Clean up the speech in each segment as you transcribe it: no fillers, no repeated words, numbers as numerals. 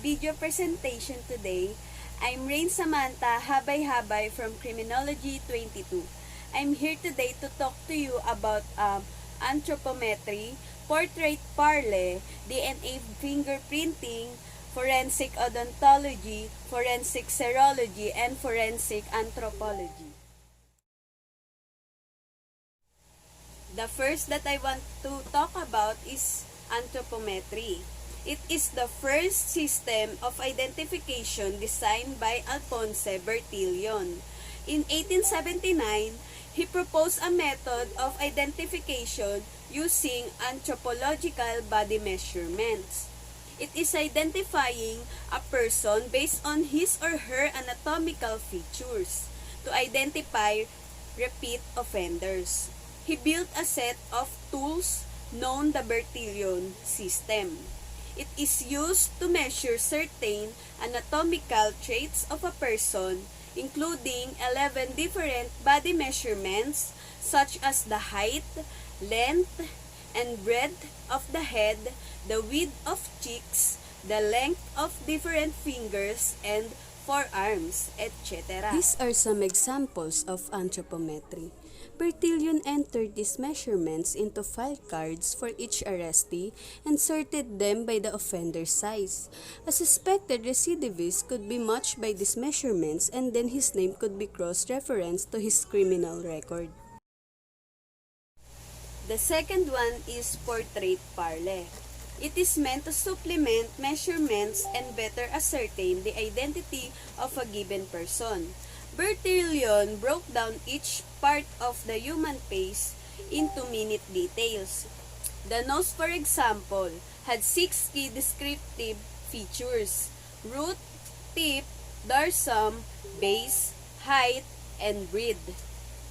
video presentation today. I'm Rain Samantha Habay-Habay from CRIM22. I'm here today to talk to you about anthropometry, portrait parley, DNA fingerprinting, forensic odontology, forensic serology, and forensic anthropology. The first that I want to talk about is anthropometry. It is the first system of identification designed by Alphonse Bertillon. In 1879, he proposed a method of identification using anthropological body measurements. It is identifying a person based on his or her anatomical features to identify repeat offenders. He built a set of tools known the Bertillon system. It is used to measure certain anatomical traits of a person, including 11 different body measurements such as the height, length, and breadth of the head, the width of cheeks, the length of different fingers and forearms, etc. These are some examples of anthropometry. Bertillon entered these measurements into file cards for each arrestee and sorted them by the offender's size. A suspected recidivist could be matched by these measurements, and then his name could be cross-referenced to his criminal record. The second one is portrait parley. It is meant to supplement measurements and better ascertain the identity of a given person. Bertillon broke down each part of the human face into minute details. The nose, for example, had 6 key descriptive features: root, tip, dorsum, base, height, and breadth.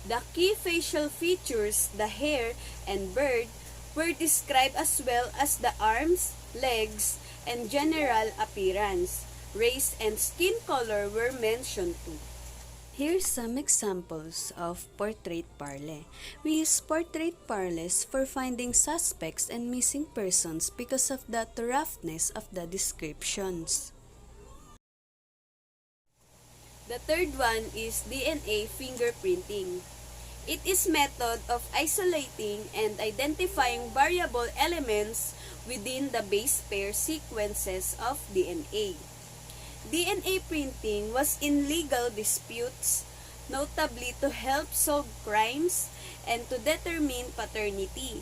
The key facial features, the hair and beard, were described as well as the arms, legs, and general appearance. Race and skin color were mentioned too. Here's some examples of portrait parley. We use portrait parleys for finding suspects and missing persons because of the roughness of the descriptions. The third one is DNA fingerprinting. It is method of isolating and identifying variable elements within the base pair sequences of DNA. DNA printing was in legal disputes, notably to help solve crimes and to determine paternity.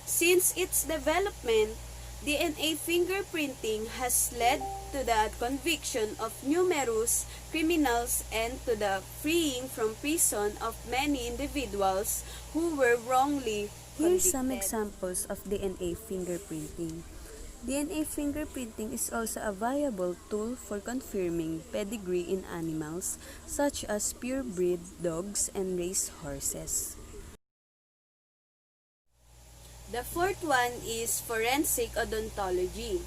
Since its development, DNA fingerprinting has led to the conviction of numerous criminals and to the freeing from prison of many individuals who were wrongly convicted. Here's some examples of DNA fingerprinting. DNA fingerprinting is also a viable tool for confirming pedigree in animals such as purebred dogs and race horses. The fourth one is forensic odontology.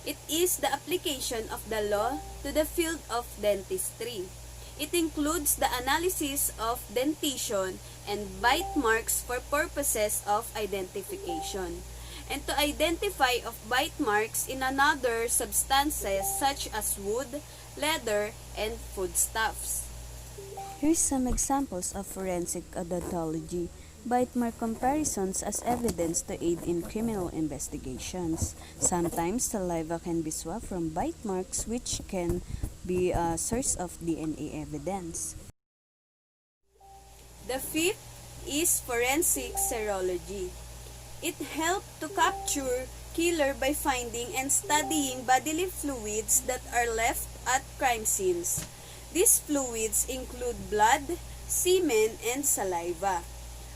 It is the application of the law to the field of dentistry. It includes the analysis of dentition and bite marks for purposes of identification, and to identify of bite marks in another substances such as wood, leather, and foodstuffs. Here's some examples of forensic odontology. Bite mark comparisons as evidence to aid in criminal investigations. Sometimes saliva can be swabbed from bite marks, which can be a source of DNA evidence. The fifth is forensic serology. It helped to capture killer by finding and studying bodily fluids that are left at crime scenes. These fluids include blood, semen, and saliva.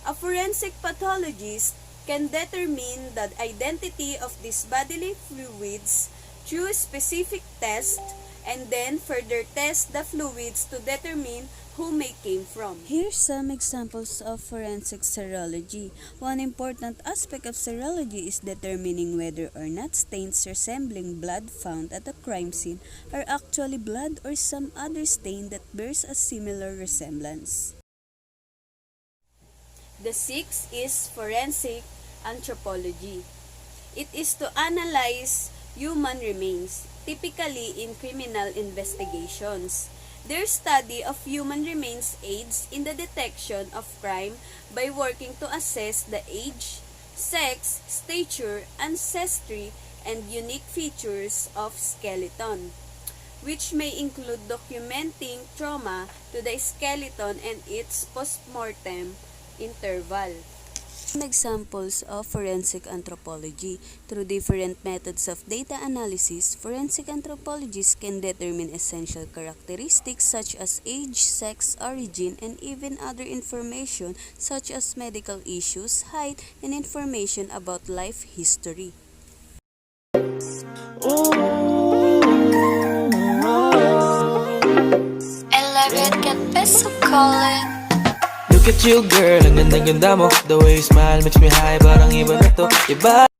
A forensic pathologist can determine the identity of these bodily fluids through specific tests and then further test the fluids to determine whom they came from. Here's some examples of forensic serology. One important aspect of serology is determining whether or not stains resembling blood found at a crime scene are actually blood or some other stain that bears a similar resemblance. The sixth is forensic anthropology. It is to analyze human remains. typically in criminal investigations. Their study of human remains aids in the detection of crime by working to assess the age, sex, stature, ancestry, and unique features of skeleton, which may include documenting trauma to the skeleton and its postmortem interval. Some examples of forensic anthropology. Through different methods of data analysis, forensic anthropologists can determine essential characteristics such as age, sex, origin, and even other information such as medical issues, height, and information about life history. 11 get peso calling. Look at you girl, ang ganda-ganda mo. The way you smile makes me high, parang iba na to. Iba